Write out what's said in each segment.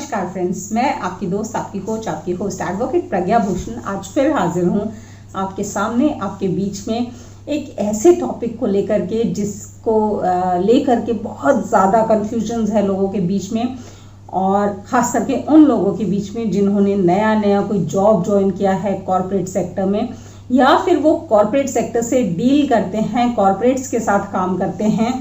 नमस्कार फ्रेंड्स, मैं आपकी दोस्त, आपकी कोच, आपकी होस्ट एडवोकेट प्रज्ञा भूषण आज फिर हाजिर हूँ आपके सामने, आपके बीच में एक ऐसे टॉपिक को लेकर के जिसको लेकर के बहुत ज़्यादा कन्फ्यूजन्स है लोगों के बीच में, और ख़ास करके उन लोगों के बीच में जिन्होंने नया कोई जॉब ज्वाइन किया है कॉरपोरेट सेक्टर में, या फिर वो कॉरपोरेट सेक्टर से डील करते हैं, कॉरपोरेट्स के साथ काम करते हैं,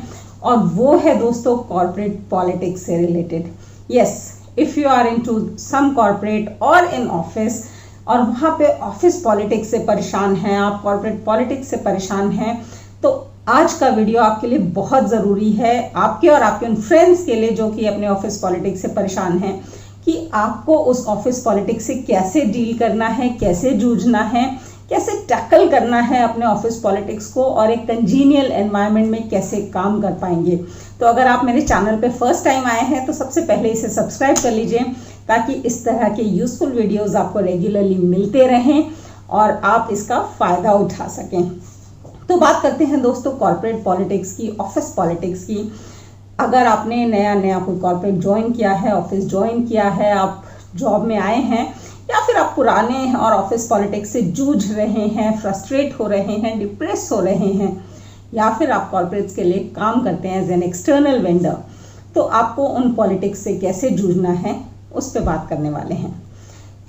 और वो है दोस्तों कॉरपोरेट पॉलिटिक्स से related. Yes, if you are into some corporate और इन ऑफिस और वहाँ पे ऑफिस पॉलिटिक्स से परेशान हैं, आप कॉरपोरेट पॉलिटिक्स से परेशान हैं, तो आज का वीडियो आपके लिए बहुत ज़रूरी है, आपके और आपके उन फ्रेंड्स के लिए जो कि अपने ऑफिस पॉलिटिक्स से परेशान हैं, कि आपको उस ऑफिस पॉलिटिक्स से कैसे डील करना है, कैसे जूझना है, कैसे टैकल करना है अपने ऑफिस पॉलिटिक्स को, और एक कंजीनियल एनवायरनमेंट में कैसे काम कर पाएंगे। तो अगर आप मेरे चैनल पे फर्स्ट टाइम आए हैं तो सबसे पहले इसे सब्सक्राइब कर लीजिए, ताकि इस तरह के यूजफुल वीडियोस आपको रेगुलरली मिलते रहें और आप इसका फ़ायदा उठा सकें। तो बात करते हैं दोस्तों कॉरपोरेट पॉलिटिक्स की, ऑफिस पॉलिटिक्स की। अगर आपने नया कोई कॉरपोरेट ज्वाइन किया है, ऑफिस ज्वाइन किया है, आप जॉब में आए हैं, या फिर आप पुराने और ऑफिस पॉलिटिक्स से जूझ रहे हैं, फ्रस्ट्रेट हो रहे हैं, डिप्रेस हो रहे हैं, या फिर आप कॉरपोरेट्स के लिए काम करते हैं एज एन एक्सटर्नल वेंडर, तो आपको उन पॉलिटिक्स से कैसे जूझना है उस पर बात करने वाले हैं।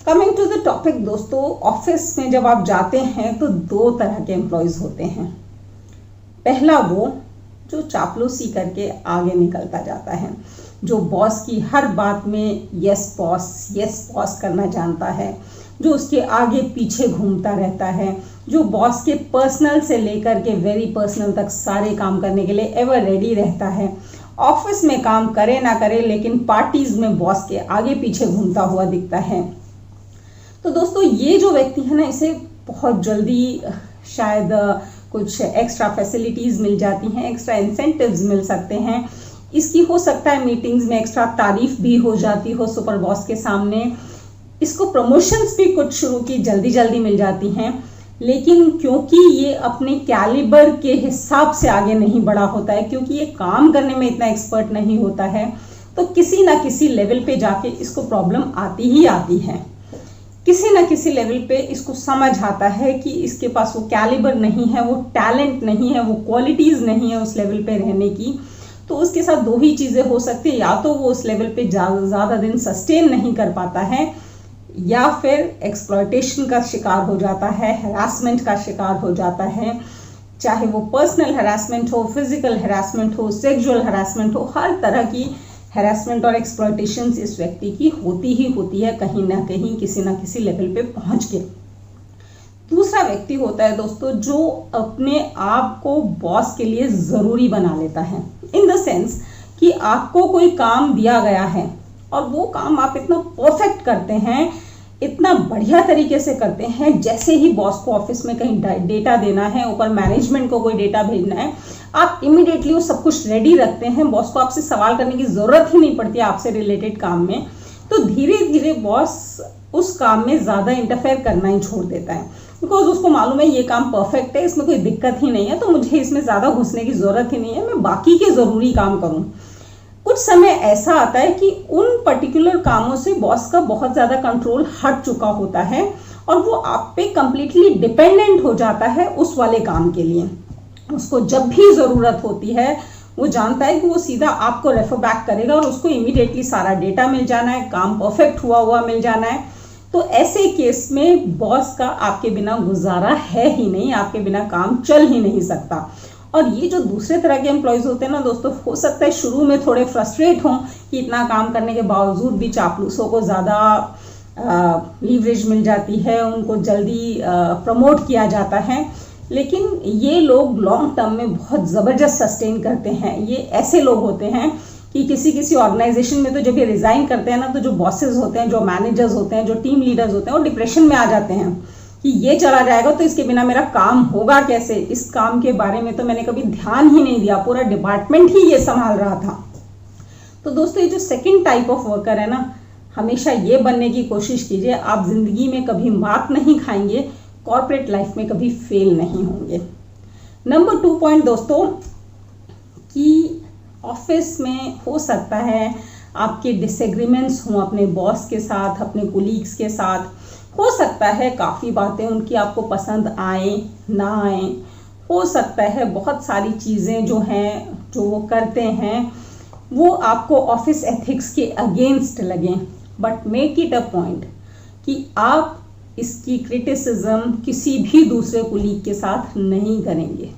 कमिंग टू द टॉपिक दोस्तों, ऑफिस में जब आप जाते हैं तो दो तरह के एम्प्लॉयज़ होते हैं। पहला वो जो चापलूसी करके आगे निकलता जाता है, जो बॉस की हर बात में यस बॉस करना जानता है, जो उसके आगे पीछे घूमता रहता है, जो बॉस के पर्सनल से लेकर के वेरी पर्सनल तक सारे काम करने के लिए एवर रेडी रहता है। ऑफिस में काम करे ना करे लेकिन पार्टीज में बॉस के आगे पीछे घूमता हुआ दिखता है। तो दोस्तों ये जो व्यक्ति है ना, इसे बहुत जल्दी शायद कुछ एक्स्ट्रा फैसिलिटीज़ मिल जाती हैं, एक्स्ट्रा इंसेंटिव्स मिल सकते हैं, इसकी हो सकता है मीटिंग्स में एक्स्ट्रा तारीफ भी हो जाती हो सुपर बॉस के सामने, इसको प्रमोशंस भी कुछ शुरू की जल्दी मिल जाती हैं, लेकिन क्योंकि ये अपने कैलिबर के हिसाब से आगे नहीं बढ़ा होता है, क्योंकि ये काम करने में इतना एक्सपर्ट नहीं होता है, तो किसी ना किसी लेवल पे जाके इसको प्रॉब्लम आती ही आती है। किसी ना किसी लेवल पे इसको समझ आता है कि इसके पास वो कैलिबर नहीं है, वो टैलेंट नहीं है, वो क्वालिटीज़ नहीं है उस लेवल पे रहने की। तो उसके साथ दो ही चीज़ें हो सकती है, या तो वो उस लेवल पे ज़्यादा दिन सस्टेन नहीं कर पाता है, या फिर एक्सप्लॉयटेशन का शिकार हो जाता है, हैरासमेंट का शिकार हो जाता है, चाहे वो पर्सनल हैरासमेंट हो, फिजिकल हैरासमेंट हो, सेक्सुअल हैरासमेंट हो, हर तरह की हैरासमेंट और एक्सप्लॉयटेशन इस व्यक्ति की होती ही होती है कहीं ना कहीं, किसी ना किसी लेवल पे पहुंच के। दूसरा व्यक्ति होता है दोस्तों जो अपने आप को बॉस के लिए ज़रूरी बना लेता है, इन द सेंस कि आपको कोई काम दिया गया है और वो काम आप इतना परफेक्ट करते हैं, इतना बढ़िया तरीके से करते हैं, जैसे ही बॉस को ऑफिस में कहीं डेटा देना है, ऊपर मैनेजमेंट को कोई डेटा भेजना है, आप इमीडिएटली वो सब कुछ रेडी रखते हैं, बॉस को आपसे सवाल करने की ज़रूरत ही नहीं पड़ती आपसे रिलेटेड काम में। तो धीरे धीरे बॉस उस काम में ज़्यादा इंटरफेयर करना ही छोड़ देता है, बिकॉज उसको मालूम है ये काम परफेक्ट है, इसमें कोई दिक्कत ही नहीं है, तो मुझे इसमें ज़्यादा घुसने की ज़रूरत ही नहीं है, मैं बाकी के ज़रूरी काम करूँ। कुछ समय ऐसा आता है कि उन पर्टिकुलर कामों से बॉस का बहुत ज़्यादा कंट्रोल हट चुका होता है और वो आप पे कंप्लीटली डिपेंडेंट हो जाता है उस वाले काम के लिए। उसको जब भी ज़रूरत होती है वो जानता है कि वो सीधा आपको रेफर बैक करेगा और उसको इमीडिएटली सारा डेटा मिल जाना है, काम परफेक्ट हुआ मिल जाना है। तो ऐसे केस में बॉस का आपके बिना गुजारा है ही नहीं, आपके बिना काम चल ही नहीं सकता। और ये जो दूसरे तरह के एम्प्लॉयज़ होते हैं ना दोस्तों, हो सकता है शुरू में थोड़े फ्रस्ट्रेट हों कि इतना काम करने के बावजूद भी चापलूसों को ज़्यादा लीवरेज मिल जाती है, उनको जल्दी प्रमोट किया जाता है, लेकिन ये लोग लॉन्ग टर्म में बहुत ज़बरदस्त सस्टेन करते हैं। ये ऐसे लोग होते हैं कि किसी ऑर्गेनाइजेशन में तो जब ये रिज़ाइन करते हैं ना, तो जो बॉसेस होते हैं, जो मैनेजर्स होते हैं, जो टीम लीडर्स होते हैं, वो डिप्रेशन में आ जाते हैं कि ये चला जाएगा तो इसके बिना मेरा काम होगा कैसे, इस काम के बारे में तो मैंने कभी ध्यान ही नहीं दिया, पूरा डिपार्टमेंट ही ये संभाल रहा था। तो दोस्तों ये जो सेकंड टाइप ऑफ वर्कर है ना, हमेशा ये बनने की कोशिश कीजिए, आप जिंदगी में कभी मात नहीं खाएंगे, कॉर्पोरेट लाइफ में कभी फेल नहीं होंगे। नंबर 2 पॉइंट दोस्तों, कि ऑफिस में हो सकता है आपके डिसएग्रीमेंट्स हों अपने बॉस के साथ, अपने कोलीग्स के साथ। हो सकता है काफ़ी बातें उनकी आपको पसंद आए ना आए, हो सकता है बहुत सारी चीज़ें जो हैं जो वो करते हैं वो आपको ऑफिस एथिक्स के अगेंस्ट लगें, but make it a point कि आप इसकी क्रिटिसिज्म किसी भी दूसरे कुलीग के साथ नहीं करेंगे।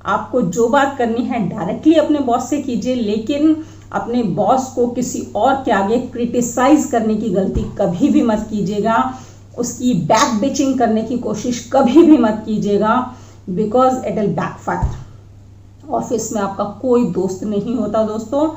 आपको जो बात करनी है डायरेक्टली अपने बॉस से कीजिए, लेकिन अपने बॉस को किसी और के आगे क्रिटिसाइज करने की गलती कभी भी मत कीजिएगा, उसकी बैक बिचिंग करने की कोशिश कभी भी मत कीजिएगा, because it will backfire. Office में आपका कोई दोस्त नहीं होता दोस्तों,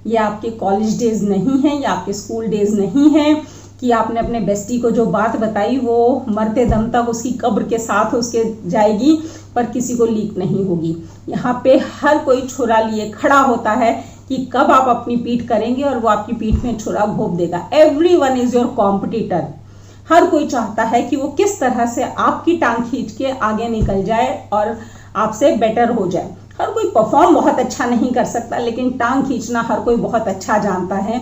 ये आपके कॉलेज डेज नहीं है, या आपके स्कूल डेज नहीं है कि आपने अपने बेस्टी को जो बात बताई वो मरते दम तक उसकी कब्र के साथ उसके जाएगी पर किसी को लीक नहीं होगी। यहाँ पे हर कोई छुरा लिए खड़ा होता है कि कब आप अपनी पीठ करेंगे और वो आपकी पीठ में छुरा घोंप देगा। Everyone is your competitor. हर कोई चाहता है कि वो किस तरह से आपकी टांग खींच के आगे निकल जाए और आपसे बेटर हो जाए। हर कोई परफॉर्म बहुत अच्छा नहीं कर सकता, लेकिन टांग खींचना हर कोई बहुत अच्छा जानता है।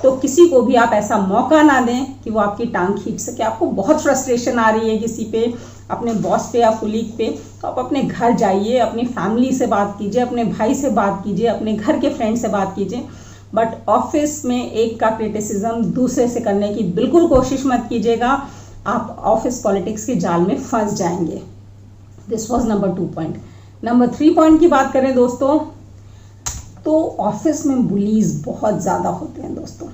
तो किसी को भी आप ऐसा मौका ना दें कि वो आपकी टांग खींच सके। आपको बहुत फ्रस्ट्रेशन आ रही है किसी पे, अपने बॉस पे या कुलीग पे, तो आप अपने घर जाइए, अपनी फैमिली से बात कीजिए, अपने भाई से बात कीजिए, अपने घर के फ्रेंड से बात कीजिए, बट ऑफिस में एक का क्रिटिसिज्म दूसरे से करने की बिल्कुल कोशिश मत कीजिएगा। आप ऑफिस पॉलिटिक्स के जाल में फंस जाएंगे। This was number 2 point. Number 3 point की बात करें दोस्तों, तो ऑफिस में बुलीज बहुत ज़्यादा होते हैं दोस्तों।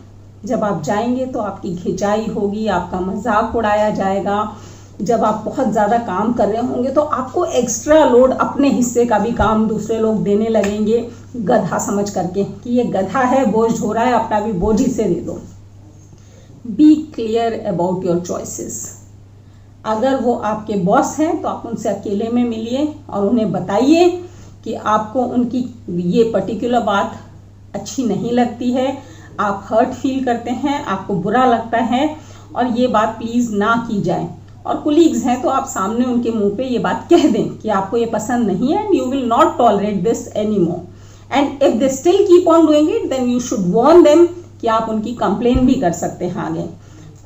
जब आप जाएंगे तो आपकी खिंचाई होगी, आपका मजाक उड़ाया जाएगा। जब आप बहुत ज़्यादा काम कर रहे होंगे तो आपको एक्स्ट्रा लोड, अपने हिस्से का भी काम दूसरे लोग देने लगेंगे गधा समझ करके कि ये गधा है, बोझ हो रहा है, अपना भी बोझ ही से दे दो। Be clear about your choices. अगर वो आपके बॉस हैं तो आप उनसे अकेले में मिलिए और उन्हें बताइए कि आपको उनकी ये पर्टिकुलर बात अच्छी नहीं लगती है, आप हर्ट फील करते हैं, आपको बुरा लगता है और ये बात प्लीज़ ना की जाए। और कुलीग्स हैं तो आप सामने उनके मुंह पे ये बात कह दें कि आपको ये पसंद नहीं है and you will not tolerate this any more, and if they still keep on doing it then you should warn them कि आप उनकी कंप्लेन भी कर सकते हैं आगे।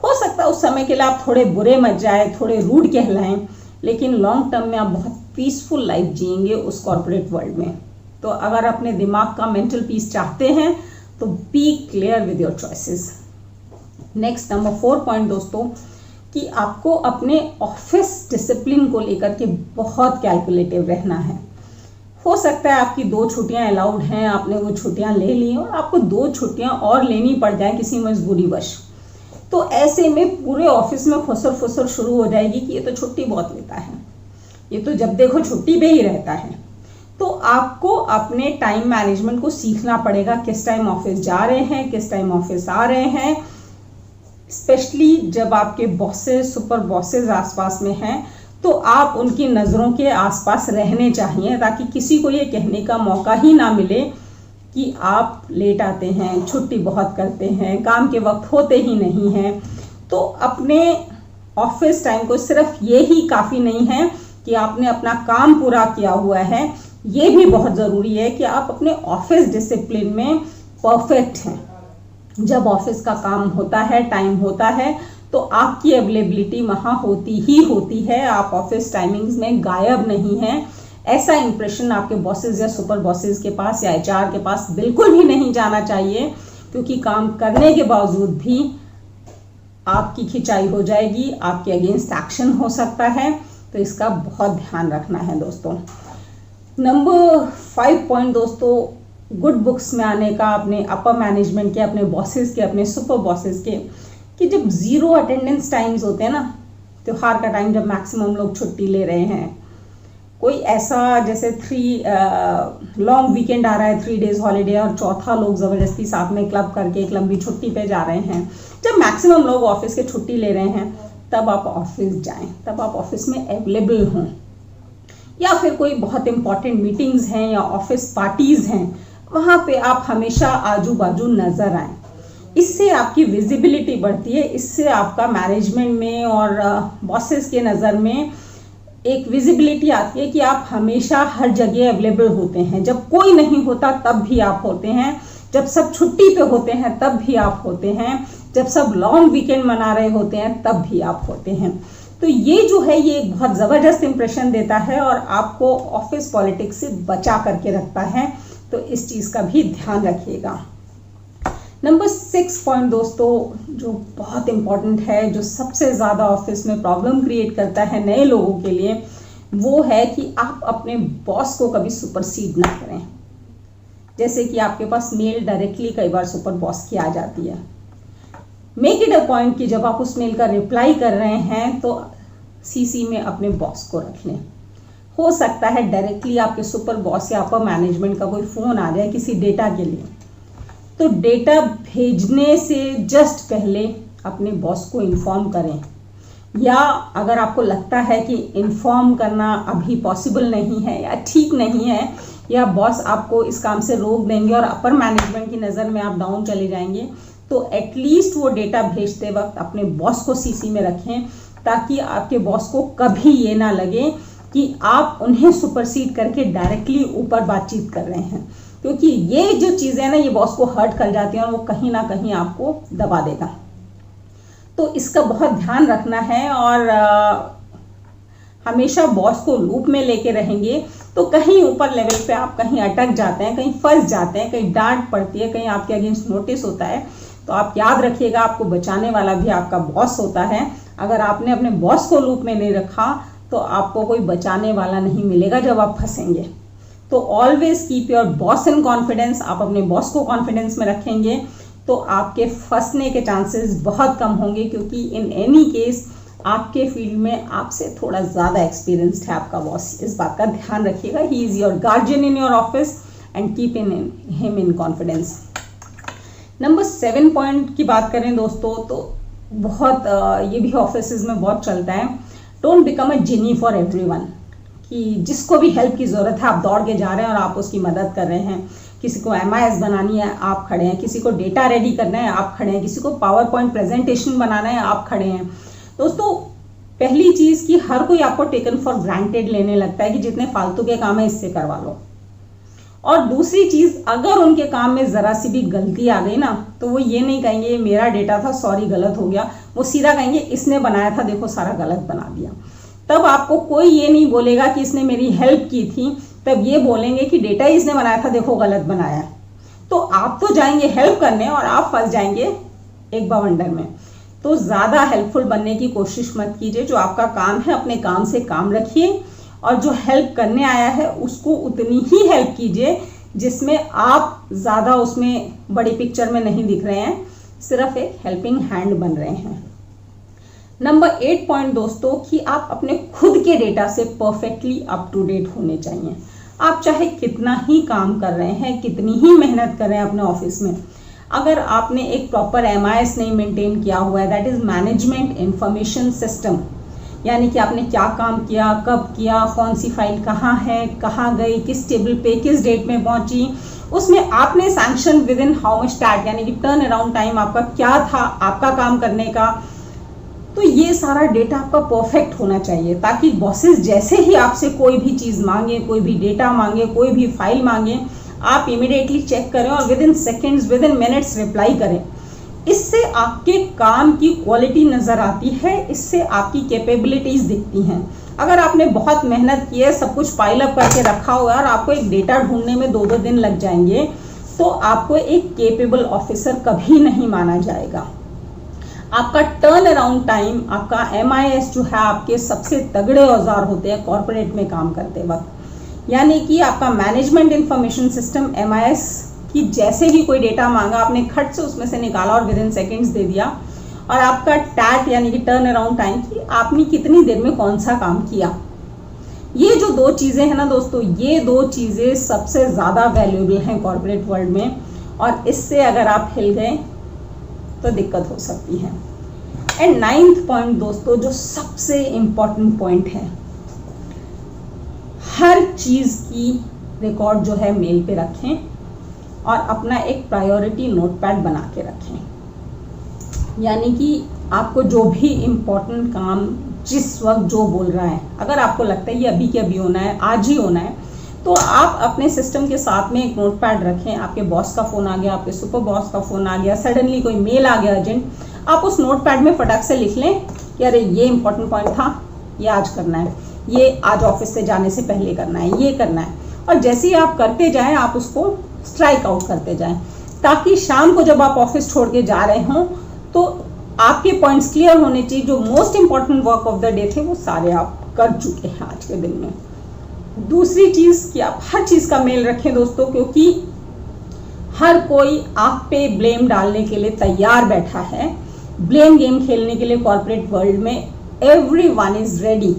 हो सकता है उस समय के लिए आप थोड़े बुरे मच जाए, थोड़े रूड कहलाएं, लेकिन लॉन्ग टर्म में आप बहुत पीसफुल लाइफ जिएंगे उस कॉर्पोरेट वर्ल्ड में। तो अगर अपने दिमाग का मेंटल पीस चाहते हैं तो be clear with your choices. Next number 4 point दोस्तों, कि आपको अपने ऑफिस डिसिप्लिन को लेकर के बहुत कैलकुलेटिव रहना है। हो सकता है आपकी 2 छुट्टियां अलाउड हैं, आपने वो छुट्टियां ले ली और आपको 2 छुट्टियां और लेनी पड़ जाए किसी मजबूरी वश, तो ऐसे में पूरे ऑफिस में फुसर फुसर शुरू हो जाएगी कि ये तो छुट्टी बहुत लेता है, ये तो जब देखो छुट्टी पे ही रहता है। तो आपको अपने टाइम मैनेजमेंट को सीखना पड़ेगा, किस टाइम ऑफिस जा रहे हैं, किस टाइम ऑफिस आ रहे हैं। स्पेशली जब आपके बॉसेस, सुपर बॉसेस आसपास में हैं तो आप उनकी नज़रों के आसपास रहने चाहिए, ताकि किसी को ये कहने का मौका ही ना मिले कि आप लेट आते हैं, छुट्टी बहुत करते हैं, काम के वक्त होते ही नहीं हैं। तो अपने ऑफिस टाइम को सिर्फ ये ही काफ़ी नहीं है कि आपने अपना काम पूरा किया हुआ है, ये भी बहुत ज़रूरी है कि आप अपने ऑफिस डिसिप्लिन में परफेक्ट हैं। जब ऑफिस का काम होता है, टाइम होता है, तो आपकी अवेलेबिलिटी वहाँ होती ही होती है, आप ऑफिस टाइमिंग्स में गायब नहीं हैं। ऐसा इंप्रेशन आपके बॉसेस या सुपर बॉसेस के पास या HR के पास बिल्कुल भी नहीं जाना चाहिए, क्योंकि काम करने के बावजूद भी आपकी खिंचाई हो जाएगी, आपके अगेंस्ट एक्शन हो सकता है। तो इसका बहुत ध्यान रखना है दोस्तों। नंबर 5 पॉइंट दोस्तों, गुड बुक्स में आने का अपने अपर मैनेजमेंट के, अपने बॉसेस के, अपने सुपर बॉसेस के, कि जब 0 अटेंडेंस टाइम्स होते हैं ना, त्योहार का टाइम जब मैक्सिमम लोग छुट्टी ले रहे हैं, कोई ऐसा जैसे 3 लॉन्ग वीकेंड आ रहा है, 3 डेज हॉलीडे, और चौथा लोग ज़बरदस्ती साथ में क्लब करके एक लंबी छुट्टी पे जा रहे हैं, जब मैक्सिमम लोग ऑफिस के छुट्टी ले रहे हैं, तब आप ऑफिस जाएं, तब आप ऑफिस में अवेलेबल हों। या फिर कोई बहुत इंपॉर्टेंट मीटिंग्स हैं या ऑफिस पार्टीज़ हैं, वहाँ पे आप हमेशा आजू बाजू नज़र आएं। इससे आपकी विजिबिलिटी बढ़ती है, इससे आपका मैनेजमेंट में और बॉसेस के नज़र में एक विजिबिलिटी आती है कि आप हमेशा हर जगह अवेलेबल होते हैं। जब कोई नहीं होता तब भी आप होते हैं, जब सब छुट्टी पे होते हैं तब भी आप होते हैं, जब सब लॉन्ग वीकेंड मना रहे होते हैं तब भी आप होते हैं। तो ये जो है ये एक बहुत ज़बरदस्त इंप्रेशन देता है और आपको ऑफिस पॉलिटिक्स से बचा करके रखता है, तो इस चीज़ का भी ध्यान रखिएगा। नंबर 6 पॉइंट दोस्तों जो बहुत इम्पॉर्टेंट है, जो सबसे ज़्यादा ऑफिस में प्रॉब्लम क्रिएट करता है नए लोगों के लिए, वो है कि आप अपने बॉस को कभी सुपरसीड ना करें। जैसे कि आपके पास मेल डायरेक्टली कई बार सुपर बॉस की आ जाती है, मेक इट अ पॉइंट कि जब आप उस मेल का रिप्लाई कर रहे हैं तो सीसी में अपने बॉस को रख लें। हो सकता है डायरेक्टली आपके सुपर बॉस या अपर मैनेजमेंट का कोई फ़ोन आ जाए किसी डेटा के लिए, तो डेटा भेजने से जस्ट पहले अपने बॉस को इन्फॉर्म करें, या अगर आपको लगता है कि इन्फॉर्म करना अभी पॉसिबल नहीं है या ठीक नहीं है, या बॉस आपको इस काम से रोक देंगे और अपर मैनेजमेंट की नज़र में आप डाउन चले जाएंगे, तो एटलीस्ट वो डेटा भेजते वक्त अपने बॉस को सीसी में रखें, ताकि आपके बॉस को कभी ये ना लगे कि आप उन्हें सुपरसीड करके डायरेक्टली ऊपर बातचीत कर रहे हैं, क्योंकि ये जो चीज़ें हैं ना ये बॉस को हर्ट कर जाती हैं और वो कहीं ना कहीं आपको दबा देगा। तो इसका बहुत ध्यान रखना है और हमेशा बॉस को लूप में लेके रहेंगे, तो कहीं ऊपर लेवल पे आप कहीं अटक जाते हैं, कहीं फंस जाते हैं, कहीं डांट पड़ती है, कहीं आपके अगेंस्ट नोटिस होता है, तो आप याद रखिएगा आपको बचाने वाला भी आपका बॉस होता है। अगर आपने अपने बॉस को लूप में नहीं रखा तो आपको कोई बचाने वाला नहीं मिलेगा जब आप फंसेंगे। तो always keep your boss in confidence. आप अपने बॉस को कॉन्फिडेंस में रखेंगे तो आपके फंसने के चांसेस बहुत कम होंगे, क्योंकि इन एनी केस आपके फील्ड में आपसे थोड़ा ज़्यादा एक्सपीरियंस्ड है आपका बॉस। इस बात का ध्यान रखिएगा। He is your guardian in your office and keep him in confidence. Number 7 point की बात करें दोस्तों, तो बहुत ये भी ऑफिस में बहुत चलता है, don't become a genie for everyone. कि जिसको भी हेल्प की ज़रूरत है आप दौड़ के जा रहे हैं और आप उसकी मदद कर रहे हैं। किसी को MIS बनानी है आप खड़े हैं, किसी को डेटा रेडी करना है आप खड़े हैं, किसी को पावर पॉइंट प्रेजेंटेशन बनाना है आप खड़े हैं। दोस्तों पहली चीज़ कि हर कोई आपको टेकन फॉर ग्रांटेड लेने लगता है कि जितने फालतू के काम है इससे करवा लो, और दूसरी चीज़ अगर उनके काम में ज़रा सी भी गलती आ गई ना तो वो ये नहीं कहेंगे ये मेरा डेटा था सॉरी गलत हो गया, वो सीधा कहेंगे इसने बनाया था देखो सारा गलत बना दिया। तब आपको कोई ये नहीं बोलेगा कि इसने मेरी हेल्प की थी, तब ये बोलेंगे कि डेटा ही इसने बनाया था देखो गलत बनाया। तो आप तो जाएंगे हेल्प करने और आप फंस जाएंगे एक बवंडर में। तो ज़्यादा हेल्पफुल बनने की कोशिश मत कीजिए। जो आपका काम है अपने काम से काम रखिए, और जो हेल्प करने आया है उसको उतनी ही हेल्प कीजिए जिसमें आप ज़्यादा उसमें बड़ी पिक्चर में नहीं दिख रहे हैं, सिर्फ एक हेल्पिंग हैंड बन रहे हैं। नंबर 8 पॉइंट दोस्तों कि आप अपने खुद के डेटा से परफेक्टली अप टू डेट होने चाहिए। आप चाहे कितना ही काम कर रहे हैं, कितनी ही मेहनत कर रहे हैं अपने ऑफिस में, अगर आपने एक प्रॉपर MIS नहीं मेंटेन किया हुआ है, that is management information system, यानी कि आपने क्या काम किया, कब किया, कौन सी फाइल कहाँ है, कहाँ गई, किस टेबल पे किस डेट में पहुँची, उसमें आपने sanction with in how much time, यानी कि टर्न अराउंड टाइम आपका क्या था आपका काम करने का। तो ये सारा डेटा आपका परफेक्ट होना चाहिए, ताकि बॉसेस जैसे ही आपसे कोई भी चीज़ मांगे, कोई भी डेटा मांगे, कोई भी फाइल मांगे, आप इमिडिएटली चेक करें और with in seconds with in minutes reply करें। इससे आपके काम की क्वालिटी नज़र आती है, इससे आपकी कैपेबिलिटीज दिखती हैं। अगर आपने बहुत मेहनत की है, सब कुछ पाइल अप करके रखा हुआ है और आपको एक डेटा ढूंढने में 2-2 दिन लग जाएंगे, तो आपको एक केपेबल ऑफिसर कभी नहीं माना जाएगा। आपका टर्न अराउंड टाइम, आपका MIS जो है आपके सबसे तगड़े औजार होते हैं कॉर्पोरेट में काम करते वक्त, यानी कि आपका मैनेजमेंट इंफॉर्मेशन सिस्टम MIS कि जैसे ही कोई डेटा मांगा आपने खट से उसमें से निकाला और विद इन सेकेंड्स दे दिया। और आपका टैट यानी कि टर्न अराउंड टाइम कि आपने कितनी देर में कौन सा काम किया। ये जो 2 चीज़ें हैं ना दोस्तों, ये 2 चीज़ें सबसे ज़्यादा वैल्यूएबल हैं कॉर्पोरेट वर्ल्ड में, और इससे अगर आप हिल गए तो दिक्कत हो सकती है। एंड 9th पॉइंट दोस्तों जो सबसे इम्पॉर्टेंट पॉइंट है, हर चीज़ की रिकॉर्ड जो है मेल पे रखें और अपना एक प्रायोरिटी नोटपैड बना के रखें। यानी कि आपको जो भी इम्पोर्टेंट काम जिस वक्त जो बोल रहा है, अगर आपको लगता है ये अभी के अभी होना है, आज ही होना है, तो आप अपने सिस्टम के साथ में एक नोटपैड रखें। आपके बॉस का फ़ोन आ गया, आपके सुपर बॉस का फ़ोन आ गया, सडनली कोई मेल आ गया अर्जेंट, आप उस नोटपैड में फटाक से लिख लें कि अरे ये इंपॉर्टेंट पॉइंट था, ये आज करना है, ये आज ऑफिस से जाने से पहले करना है, ये करना है। और जैसे ही आप करते जाएं आप उसको स्ट्राइक आउट करते जाएं, ताकि शाम को जब आप ऑफिस छोड़ के जा रहे हों तो आपके पॉइंट्स क्लियर होने चाहिए। जो most important work of the day थे वो सारे आप कर चुके हैं आज के दिन में। दूसरी चीज़ कि आप हर चीज़ का मेल रखें दोस्तों, क्योंकि हर कोई आप पे ब्लेम डालने के लिए तैयार बैठा है। ब्लेम गेम खेलने के लिए कॉर्पोरेट वर्ल्ड में एवरीवन इज रेडी।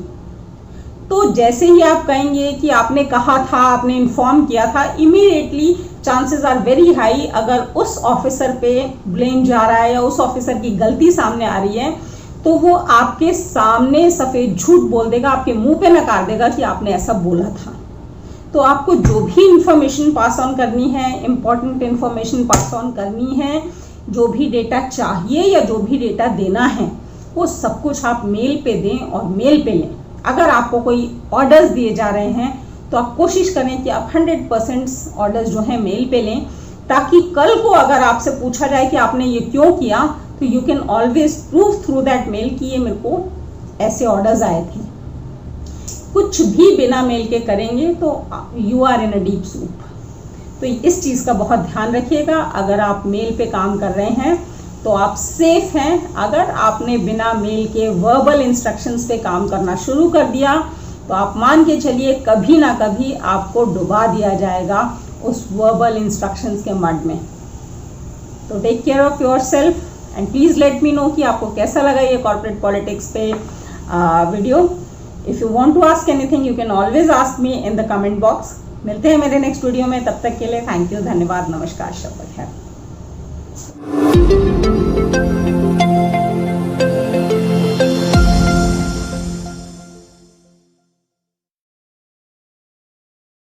तो जैसे ही आप कहेंगे कि आपने कहा था, आपने इन्फॉर्म किया था, immediately chances are very high अगर उस ऑफिसर पे ब्लेम जा रहा है या उस ऑफिसर की गलती सामने आ रही है तो वो आपके सामने सफ़ेद झूठ बोल देगा, आपके मुंह पे नकार देगा कि आपने ऐसा बोला था। तो आपको जो भी इंफॉर्मेशन पास ऑन करनी है, इम्पॉर्टेंट इंफॉर्मेशन पास ऑन करनी है, जो भी डेटा चाहिए या जो भी डेटा देना है, वो सब कुछ आप मेल पे दें और मेल पे लें। अगर आपको कोई ऑर्डर्स दिए जा रहे हैं तो आप कोशिश करें कि आप 100% ऑर्डर्स जो हैं मेल पे लें, ताकि कल को अगर आपसे पूछा जाए कि आपने ये क्यों किया तो you can always prove through that mail कि ये मेरे को ऐसे ऑर्डर्स आए थे। कुछ भी बिना मेल के करेंगे तो you are in a deep soup. तो इस चीज़ का बहुत ध्यान रखिएगा। अगर आप मेल पे काम कर रहे हैं तो आप सेफ हैं। अगर आपने बिना मेल के वर्बल इंस्ट्रक्शंस पे काम करना शुरू कर दिया तो आप मान के चलिए कभी ना कभी आपको डुबा दिया जाएगा उस वर्बल इंस्ट्रक्शंस के मड में। तो take care of yourself and please let me know कि आपको कैसा लगा ये कॉर्पोरेट पॉलिटिक्स पे video. If you want to ask anything you can always ask me in the comment box. मिलते हैं मेरे नेक्स्ट वीडियो में, तब तक के लिए थैंक यू, धन्यवाद, नमस्कार, शब्द खैर।